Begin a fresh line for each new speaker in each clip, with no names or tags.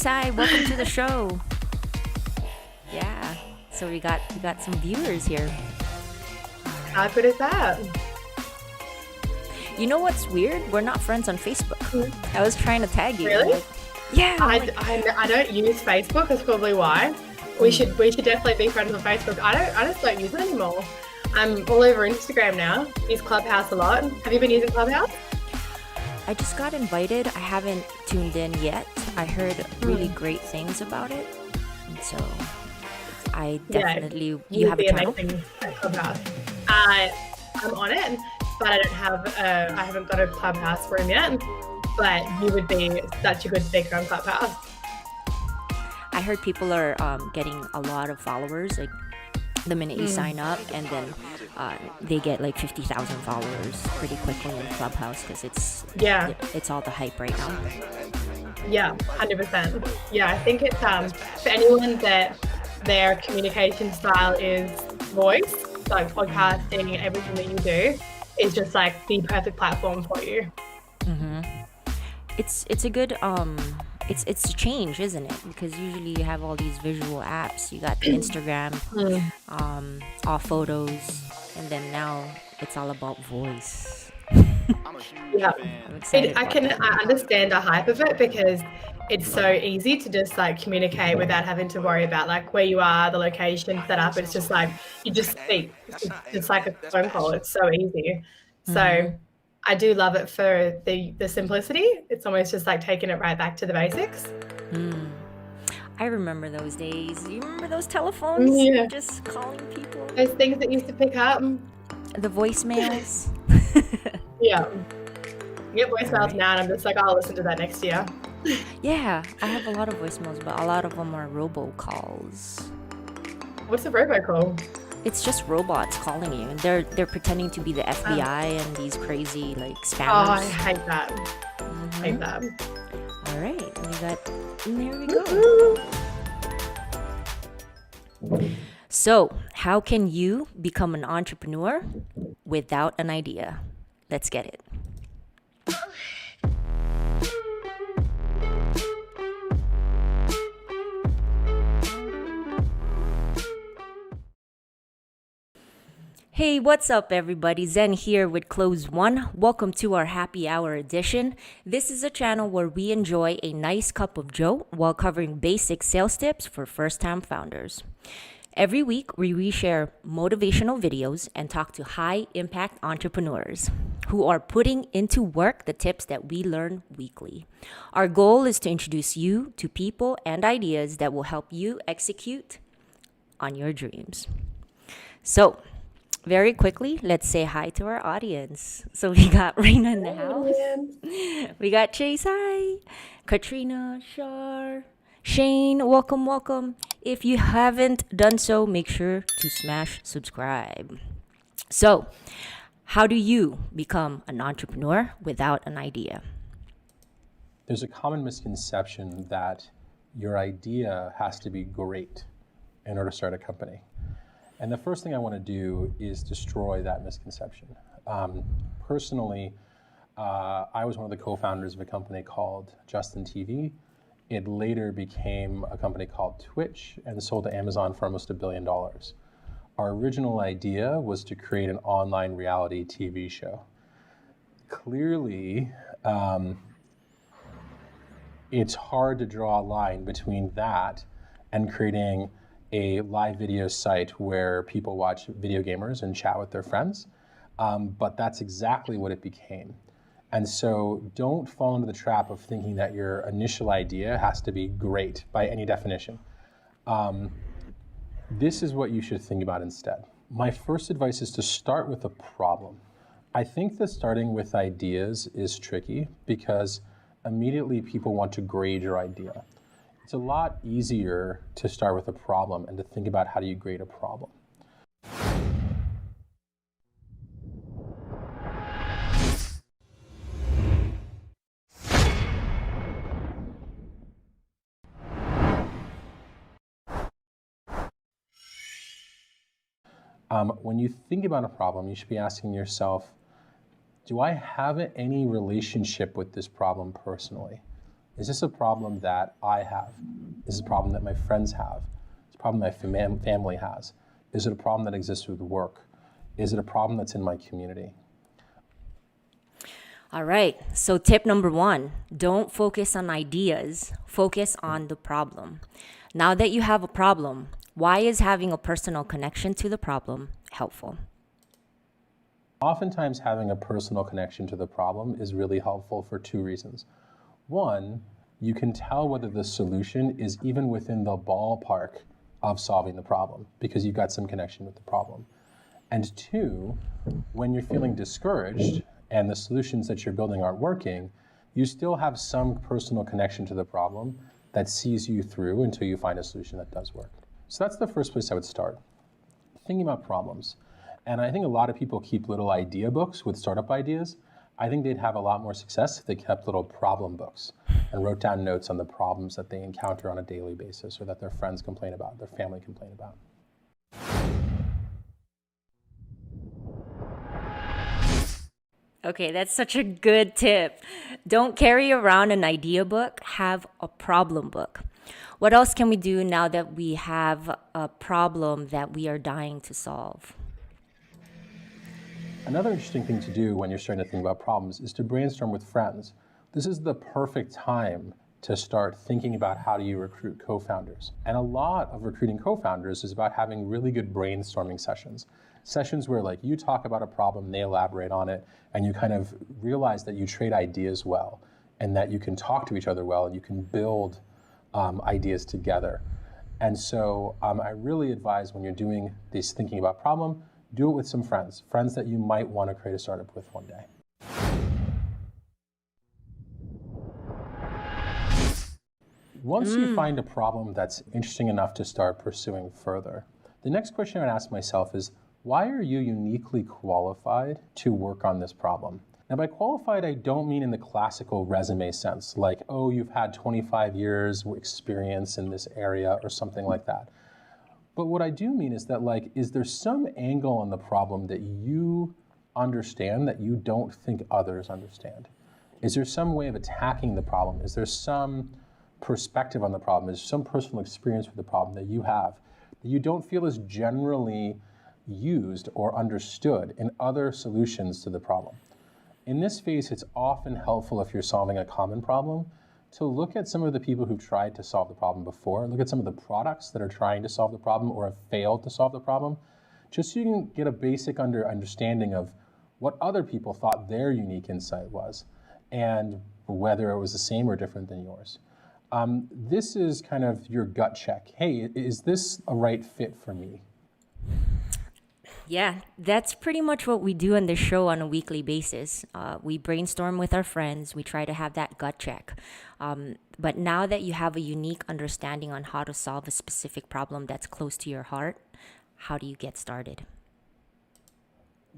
Hi, welcome to the show. Yeah, so we got some viewers here.
How good is that?
You know what's weird? We're not friends on Facebook.
Mm.
I was trying to tag you.
Really?
Yeah, I'm
I,
like,
I don't use Facebook. That's probably why. We should definitely be friends on Facebook. I just don't use it anymore. I'm all over Instagram now. Use Clubhouse a lot. Have you been using Clubhouse?
I just got invited. I haven't tuned in yet. I heard really great things about it, and so I definitely. You
You'd
have a
be
channel?
amazing at Clubhouse. I'm on it, but I don't have. I haven't got a Clubhouse room yet. But you would be such a good speaker on Clubhouse.
I heard people are getting a lot of followers. Like the minute you sign up, and then they get like 50,000 followers pretty quickly in Clubhouse because
Yeah.
it's all the hype right now.
Yeah, 100%. Yeah, I think it's for anyone that their communication style is voice, like podcasting, everything that you do is just like the perfect platform for you.
It's a good it's a change, isn't it? Because usually you have all these visual apps. You got the Instagram, all photos, and then now it's all about voice.
Yeah,
I'm excited about that.
I understand the hype of it because it's so easy to just like communicate without having to worry about like where you are, the location set up. It's just like you just speak. It's just like a phone call. It's so easy. So I do love it for the simplicity. It's almost just like taking it right back to the basics.
I remember those days. You remember those telephones?
Yeah,
Just calling people.
those things that used to pick up.
The voicemails.
Yeah, you get voicemails now, and I'm just like, I'll listen to that next year.
Yeah, I have a lot of voicemails, but a lot of them are robocalls.
What's the robocall?
It's just robots calling you, and they're pretending to be the
Oh,
FBI and these crazy like
I
spammers.
hate that. Hate that.
All right, we got. And there we go.
Woo-hoo.
So, how can you become an entrepreneur without an idea? Let's get it. Hey, what's up, everybody? Zen here with Close One. Welcome to our happy hour edition. This is a channel where we enjoy a nice cup of joe while covering basic sales tips for first time founders. Every week, we reshare motivational videos and talk to high impact entrepreneurs who are putting into work the tips that we learn weekly. Our goal is to introduce you to people and ideas that will help you execute on your dreams. So, very quickly, let's say hi to our audience. So we got Raina in the
Man.
house. We got Chase, hi. Katrina, Shar, Shane, welcome, welcome. If you haven't done so, make sure to smash subscribe. So, how do you become an entrepreneur without an idea?
There's a common misconception that your idea has to be great in order to start a company. And the first thing I want to do is destroy that misconception. Personally, I was one of the co-founders of a company called Justin TV. It later became a company called Twitch and sold to Amazon for almost $1 billion. Our original idea was to create an online reality TV show. Clearly, it's hard to draw a line between that and creating a live video site where people watch video gamers and chat with their friends. But that's exactly what it became. And so don't fall into the trap of thinking that your initial idea has to be great by any definition. This is what you should think about instead. My first advice is to start with a problem. I think that starting with ideas is tricky because immediately people want to grade your idea. It's a lot easier to start with a problem and to think about how do you grade a problem. When you think about a problem, you should be asking yourself, do I have any relationship with this problem personally? Is this a problem that I have? Is it a problem that my friends have? Is it a problem my family has? Is it a problem that exists with work? Is it a problem that's in my community?
All right. So tip number 1, don't focus on ideas, focus on the problem. Now that you have a problem, why is having a personal connection to the problem helpful?
Oftentimes, having a personal connection to the problem is really helpful for 2 reasons. One, you can tell whether the solution is even within the ballpark of solving the problem because you've got some connection with the problem. And 2, when you're feeling discouraged and the solutions that you're building aren't working, you still have some personal connection to the problem that sees you through until you find a solution that does work. So that's the first place I would start, thinking about problems. And I think a lot of people keep little idea books with startup ideas. I think they'd have a lot more success if they kept little problem books and wrote down notes on the problems that they encounter on a daily basis or that their friends complain about, their family complain about.
Okay, that's such a good tip. Don't carry around an idea book, have a problem book. What else can we do now that we have a problem that we are dying to solve?
Another interesting thing to do when you're starting to think about problems is to brainstorm with friends. This is the perfect time to start thinking about how do you recruit co-founders. And a lot of recruiting co-founders is about having really good brainstorming sessions. Sessions where like you talk about a problem, they elaborate on it, and you kind of realize that you trade ideas well and that you can talk to each other well and you can build ideas together. And so I really advise when you're doing this thinking about problem, do it with some friends that you might want to create a startup with one day. Once you find a problem that's interesting enough to start pursuing further, the next question I would ask myself is, why are you uniquely qualified to work on this problem? Now, by qualified, I don't mean in the classical resume sense, like, oh, you've had 25 years experience in this area or something like that. But what I do mean is that, like, is there some angle on the problem that you understand that you don't think others understand? Is there some way of attacking the problem? Is there some perspective on the problem? Is there some personal experience with the problem that you have that you don't feel is generally used or understood in other solutions to the problem? In this phase, it's often helpful if you're solving a common problem to look at some of the people who've tried to solve the problem before, look at some of the products that are trying to solve the problem or have failed to solve the problem, just so you can get a basic understanding of what other people thought their unique insight was and whether it was the same or different than yours. This is kind of your gut check. Hey, is this a right fit for me?
Yeah, that's pretty much what we do on the show on a weekly basis. We brainstorm with our friends. We try to have that gut check. But now that you have a unique understanding on how to solve a specific problem that's close to your heart, how do you get started?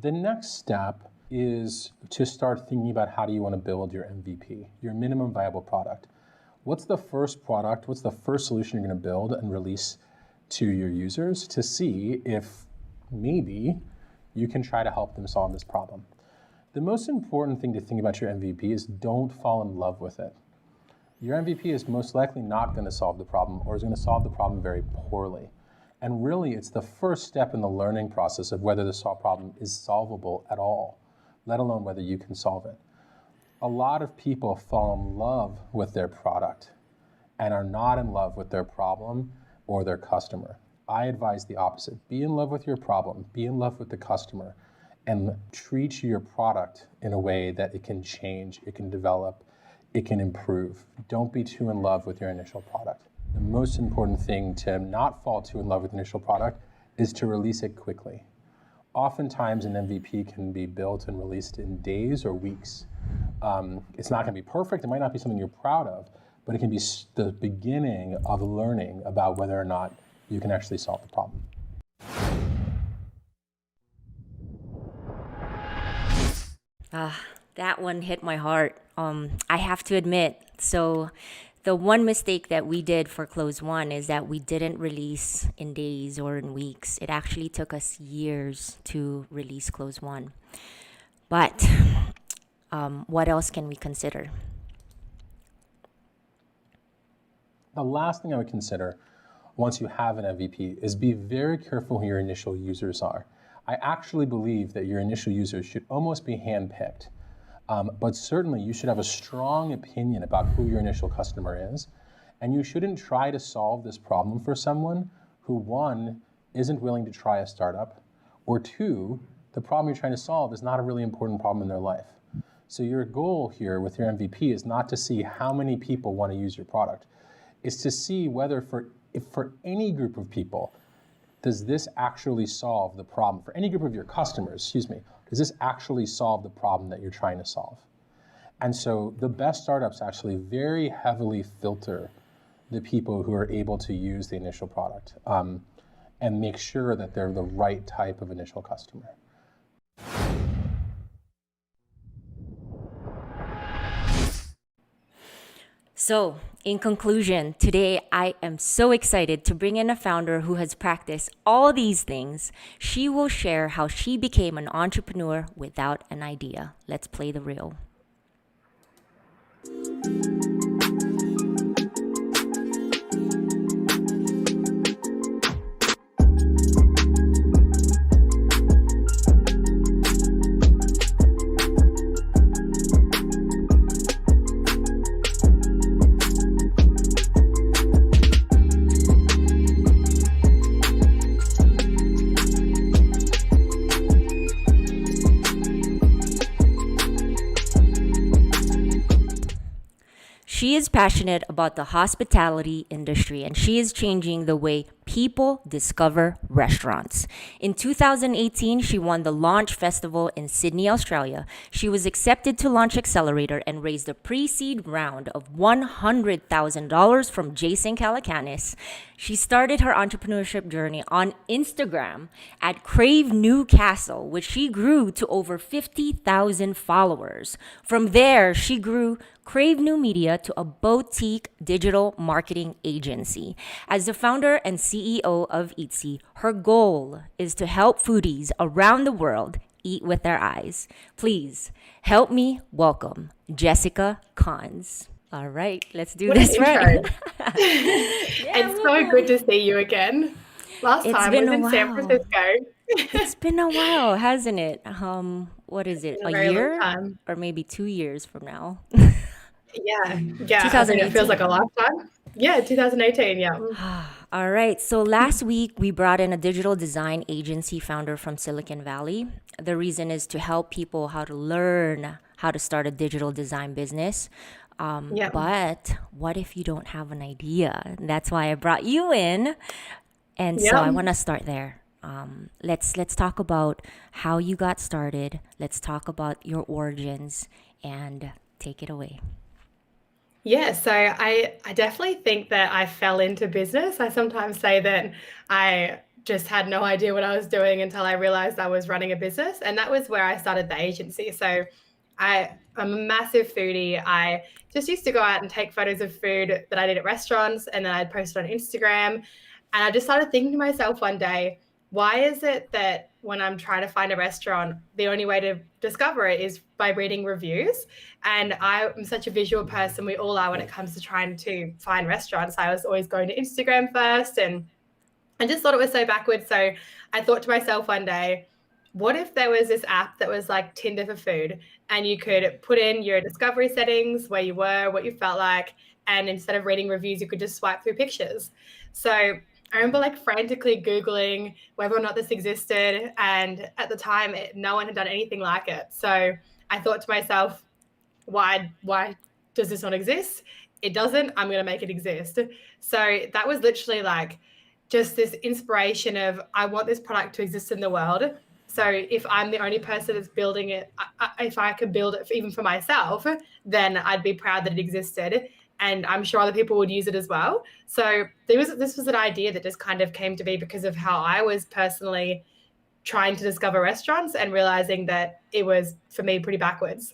The next step is to start thinking about how do you want to build your MVP, your minimum viable product. What's the first product? What's the first solution you're going to build and release to your users to see if maybe you can try to help them solve this problem? The most important thing to think about your MVP is don't fall in love with it. Your MVP is most likely not going to solve the problem or is going to solve the problem very poorly. And really, it's the first step in the learning process of whether the problem is solvable at all, let alone whether you can solve it. A lot of people fall in love with their product and are not in love with their problem or their customer. I advise the opposite. Be in love with your problem, be in love with the customer, and treat your product in a way that it can change, it can develop, it can improve. Don't be too in love with your initial product. The most important thing to not fall too in love with the initial product is to release it quickly. Oftentimes an MVP can be built and released in days or weeks. It's not going to be perfect, it might not be something you're proud of, but it can be the beginning of learning about whether or not you can actually solve the problem.
That one hit my heart. I have to admit, so the one mistake that we did for Close One is that we didn't release in days or in weeks. It actually took us years to release Close One. But what else can we consider?
The last thing I would consider once you have an MVP is be very careful who your initial users are. I actually believe that your initial users should almost be handpicked. But certainly you should have a strong opinion about who your initial customer is. And you shouldn't try to solve this problem for someone who, one, isn't willing to try a startup, or two, the problem you're trying to solve is not a really important problem in their life. So your goal here with your MVP is not to see how many people want to use your product. It's to see whether if for any group of people, does this actually solve the problem? For any group of your customers, does this actually solve the problem that you're trying to solve? And so the best startups actually very heavily filter the people who are able to use the initial product and make sure that they're the right type of initial customer.
So, in conclusion, today I am so excited to bring in a founder who has practiced all these things. She will share how she became an entrepreneur without an idea. Let's play the reel. She is passionate about the hospitality industry, and she is changing the way people discover restaurants. In 2018, she won the Launch Festival in Sydney, Australia. She was accepted to Launch Accelerator and raised a pre-seed round of $100,000 from Jason Calacanis. She started her entrepreneurship journey on Instagram at Crave New Castle, which she grew to over 50,000 followers. From there, she grew Crave New Media to a boutique digital marketing agency. As the founder and CEO of Eatsee, her goal is to help foodies around the world eat with their eyes. Please help me welcome Jessica Koncz. All right, let's do this right.
It's so good to see you again. Last time was in San Francisco.
It's been a while, hasn't it? What is it? A year or maybe 2 years from now?
Yeah. I think it feels like a lifetime. Yeah, 2018. Yeah.
All right. So last week we brought in a digital design agency founder from Silicon Valley. The reason is to help people how to learn how to start a digital design business. But what if you don't have an idea? That's why I brought you in. And so I want to start there. Let's talk about how you got started. Let's talk about your origins and take it away.
Yeah, so I definitely think that I fell into business. I sometimes say that I just had no idea what I was doing until I realized I was running a business. And that was where I started the agency. So I'm a massive foodie. I just used to go out and take photos of food that I did at restaurants, and then I'd post it on Instagram. And I just started thinking to myself one day, why is it that when I'm trying to find a restaurant, the only way to discover it is by reading reviews? And I'm such a visual person. We all are when it comes to trying to find restaurants. I was always going to Instagram first, and I just thought it was so backwards. So I thought to myself one day, what if there was this app that was like Tinder for food, and you could put in your discovery settings, where you were, what you felt like, and instead of reading reviews, you could just swipe through pictures. So I remember like frantically Googling whether or not this existed. And at the time, no one had done anything like it. So I thought to myself, why does this not exist? It doesn't. I'm going to make it exist. So that was literally like just this inspiration of, I want this product to exist in the world. So if I'm the only person that's building it, if I could build it even for myself, then I'd be proud that it existed. And I'm sure other people would use it as well. So this was an idea that just kind of came to be because of how I was personally trying to discover restaurants and realizing that it was, for me, pretty backwards.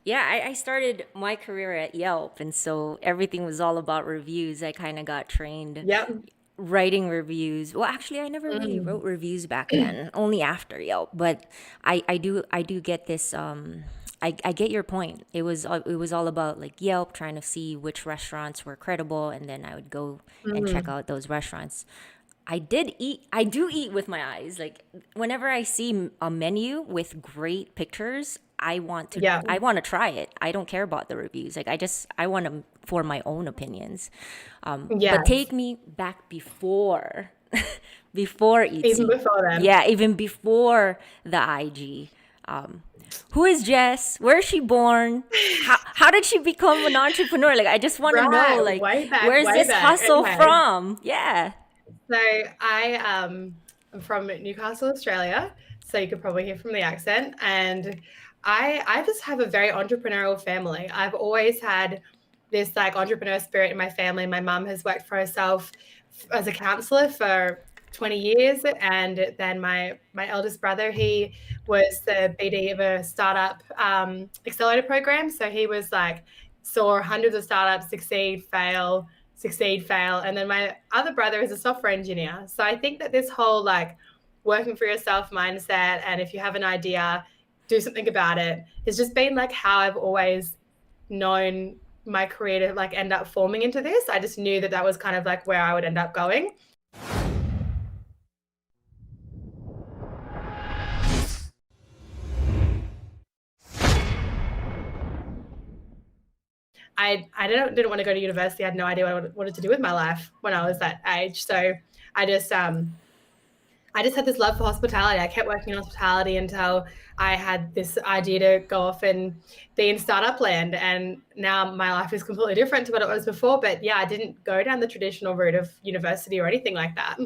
Yeah, I started my career at Yelp, and so everything was all about reviews. I kind of got trained writing reviews. Well, actually, I never really wrote reviews back then, only after Yelp. But I do get this I get your point. It was all about like Yelp, trying to see which restaurants were credible, and then I would go and check out those restaurants. I do eat with my eyes. Like whenever I see a menu with great pictures,
Yeah.
I want to try it. I don't care about the reviews. Like I want to form my own opinions.
Yes.
But take me back before before Eatsee.
Even before then.
Yeah, even before the IG. Who is Jess? Where is she born? How did she become an entrepreneur? Like I just want to
Right,
know, like,
way back,
where's
way
this
back.
hustle
Okay.
from? Yeah.
So I'm from Newcastle, Australia. So you could probably hear from the accent. And I just have a very entrepreneurial family. I've always had this like entrepreneur spirit in my family. My mum has worked for herself as a counselor for 20 years. And then my eldest brother, he was the BD of a startup accelerator program. So he was like, saw hundreds of startups succeed, fail, succeed, fail. And then my other brother is a software engineer. So I think that this whole like working for yourself mindset, and if you have an idea, do something about it, has just been like how I've always known my career to like end up forming into this. I just knew that that was kind of like where I would end up going. I didn't want to go to university. I had no idea what I wanted to do with my life when I was that age. So I just had this love for hospitality. I kept working in hospitality until I had this idea to go off and be in startup land. And now my life is completely different to what it was before. But yeah, I didn't go down the traditional route of university or anything like that.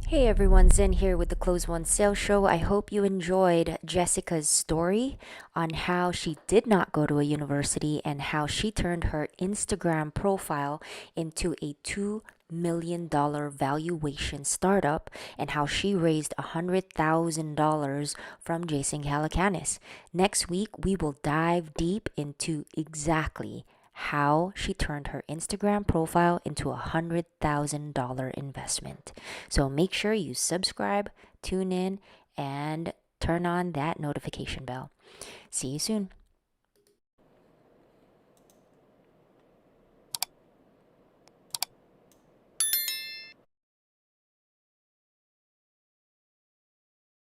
Hey everyone, Zen here with the Close One Sales Show. I hope you enjoyed Jessica's story on how she did not go to a university and how she turned her Instagram profile into a $2 million valuation startup, and how she raised $100,000 from Jason Calacanis. Next week, we will dive deep into exactly how she turned her Instagram profile into a $100,000 investment. So make sure you subscribe, tune in, and turn on that notification bell. See you soon.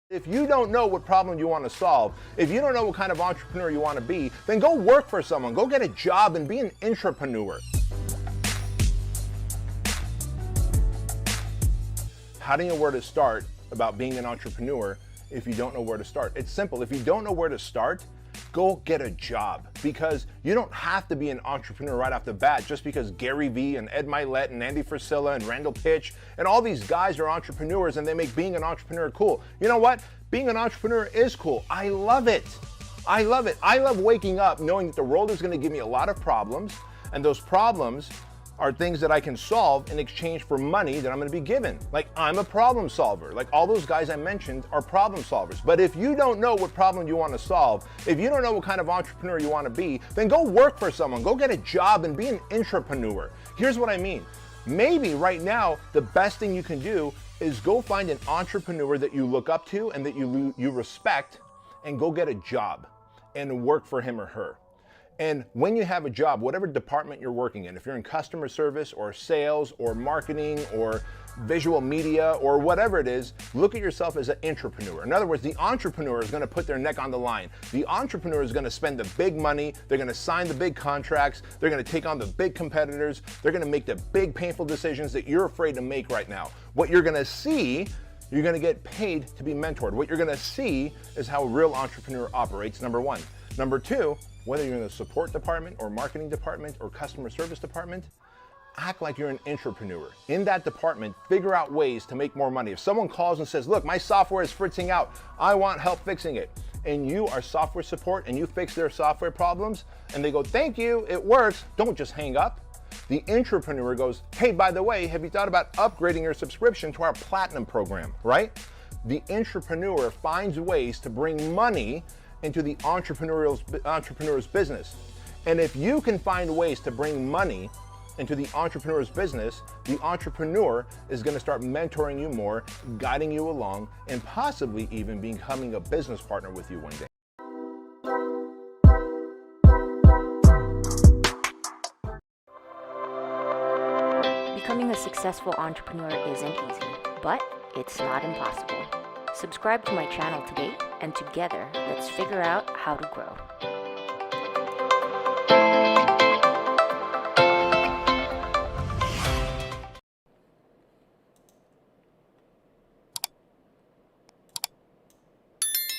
If you don't know what problem you want to solve, if you don't know what kind of entrepreneur you want to be, then go work for someone, go get a job and be an intrapreneur. How do you know where to start about being an entrepreneur if you don't know where to start? It's simple. If you don't know where to start, go get a job, because you don't have to be an entrepreneur right off the bat just because Gary Vee and Ed Milet and Andy Frisella and Randall Pitch and all these guys are entrepreneurs and they make being an entrepreneur cool. You know what? Being an entrepreneur is cool. I love it. I love it. I love waking up knowing that the world is going to give me a lot of problems, and those problems are things that I can solve in exchange for money that I'm going to be given. Like, I'm a problem solver. Like, all those guys I mentioned are problem solvers. But if you don't know what problem you want to solve, if you don't know what kind of entrepreneur you want to be, then go work for someone. Go get a job and be an intrapreneur. Here's what I mean. Maybe right now, the best thing you can do is go find an entrepreneur that you look up to and that you respect, and go get a job and work for him or her. And when you have a job, whatever department you're working in, if you're in customer service or sales or marketing or visual media or whatever it is, look at yourself as an intrapreneur. In other words, the entrepreneur is going to put their neck on the line. The entrepreneur is going to spend the big money. They're going to sign the big contracts. They're going to take on the big competitors. They're going to make the big painful decisions that you're afraid to make right now. What you're going to see, you're going to get paid to be mentored. What you're going to see is how a real entrepreneur operates, number one. Number two, whether you're in the support department or marketing department or customer service department, act like you're an intrapreneur. In that department, figure out ways to make more money. If someone calls and says, look, my software is fritzing out, I want help fixing it, and you are software support and you fix their software problems, and they go, thank you, it works, don't just hang up. The intrapreneur goes, hey, by the way, have you thought about upgrading your subscription to our platinum program, right? The intrapreneur finds ways to bring money into the entrepreneur's business. And if you can find ways to bring money into the entrepreneur's business, the entrepreneur is going to start mentoring you more, guiding you along, and possibly even becoming a business partner with you one day.
Becoming a successful entrepreneur isn't easy, but it's not impossible. Subscribe to my channel today, and together, let's figure out how to grow.